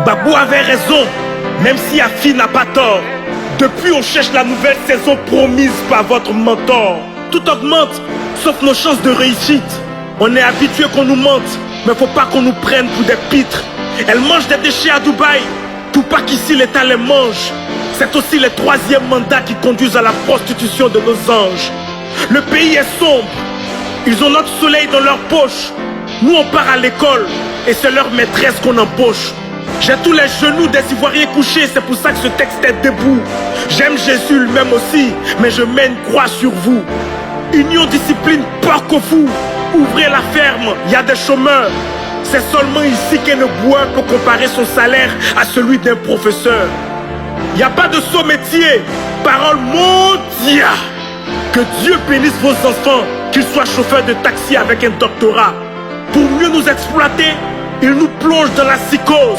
Babou avait raison, même si Afi n'a pas tort. Depuis on cherche la nouvelle saison promise par votre mentor. Tout augmente, sauf nos chances de réussite. On est habitué qu'on nous mente, mais faut pas qu'on nous prenne pour des pitres. Elles mangent des déchets à Dubaï, pour pas qu'ici l'État les mange. C'est aussi les troisièmes mandats qui conduisent à la prostitution de nos anges. Le pays est sombre, ils ont notre soleil dans leur poche. Nous on part à l'école, et c'est leur maîtresse qu'on embauche. J'ai tous les genoux des Ivoiriens couchés, c'est pour ça que ce texte est debout. J'aime Jésus lui-même aussi, mais je mets une croix sur vous. Union, discipline, porc au fou. Ouvrez la ferme, il y a des chômeurs. C'est seulement ici qu'un boueur peut comparer son salaire à celui d'un professeur. Il n'y a pas de saut métier, parole mondia. Que Dieu bénisse vos enfants, qu'ils soient chauffeurs de taxi avec un doctorat. Pour mieux nous exploiter, ils nous plongent dans la psychose.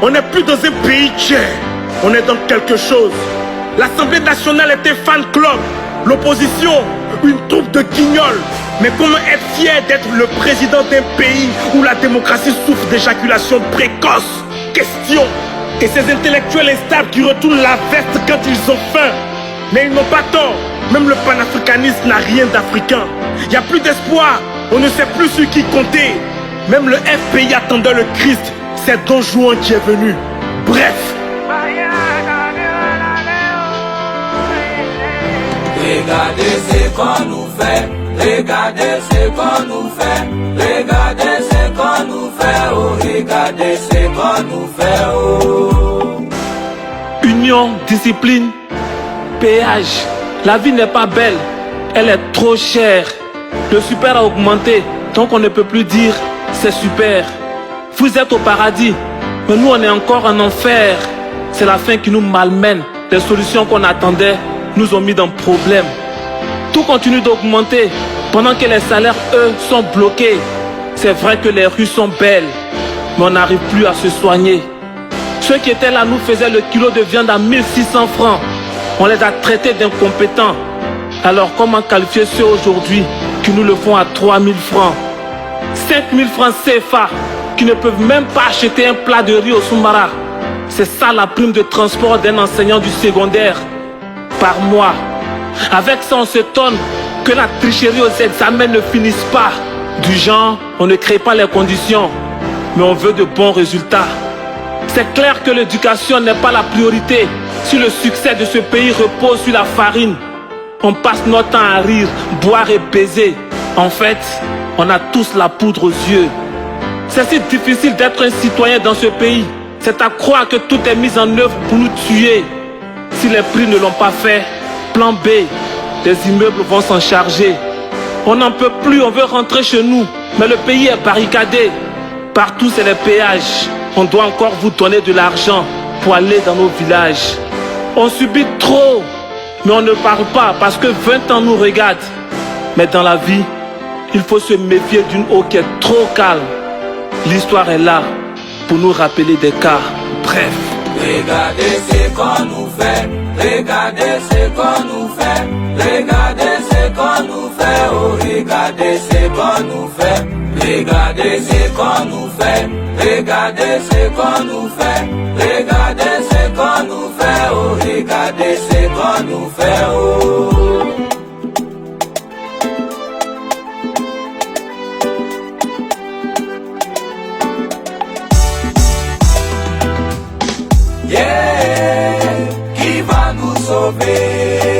On n'est plus dans un pays tiers, on est dans quelque chose. L'Assemblée nationale était fan club, l'opposition, une troupe de guignols. Mais comment être fier d'être le président d'un pays où la démocratie souffre d'éjaculation précoce? Question. Et ces intellectuels instables qui retournent la veste quand ils ont faim. Mais ils n'ont pas tort, même le panafricanisme n'a rien d'africain. Il n'y a plus d'espoir, on ne sait plus sur qui compter. Même le FPI attendait le Christ, c'est Don Juan qui est venu. Bref. Regardez ce qu'on nous fait, regardez ce qu'on nous fait, regardez ce qu'on nous fait, oh, regardez ce qu'on nous fait, oh. Union, discipline, péage. La vie n'est pas belle, elle est trop chère. Le super a augmenté, donc on ne peut plus dire c'est super. Vous êtes au paradis, mais nous on est encore en enfer. C'est la fin qui nous malmène. Les solutions qu'on attendait nous ont mis dans problème. Tout continue d'augmenter pendant que les salaires, eux, sont bloqués. C'est vrai que les rues sont belles, mais on n'arrive plus à se soigner. Ceux qui étaient là nous faisaient le kilo de viande à 1600 francs. On les a traités d'incompétents. Alors comment qualifier ceux aujourd'hui qui nous le font à 3000 francs? 5000 francs CFA qui ne peuvent même pas acheter un plat de riz au Soumbara. C'est ça la prime de transport d'un enseignant du secondaire par mois. Avec ça on s'étonne que la tricherie aux examens ne finisse pas. Du genre, on ne crée pas les conditions, mais on veut de bons résultats. C'est clair que l'éducation n'est pas la priorité si le succès de ce pays repose sur la farine. On passe notre temps à rire, boire et baiser. En fait, on a tous la poudre aux yeux. C'est si difficile d'être un citoyen dans ce pays. C'est à croire que tout est mis en œuvre pour nous tuer. Si les prix ne l'ont pas fait, plan B, les immeubles vont s'en charger. On n'en peut plus, on veut rentrer chez nous, mais le pays est barricadé. Partout c'est les péages. On doit encore vous donner de l'argent pour aller dans nos villages. On subit trop, mais on ne parle pas parce que 20 ans nous regardent. Mais dans la vie, il faut se méfier d'une eau qui est trop calme. L'histoire est là pour nous rappeler des cas. Bref. Regardez ce qu'on nous fait, regardez ce qu'on nous fait, regardez ce qu'on nous fait, oh, regardez ce qu'on nous fait, regardez ce qu'on nous fait, regardez ce qu'on nous fait, regardez ce qu'on nous fait, oh, regardez ce qu'on nous fait, oh. Yeah, qui va nous sauver?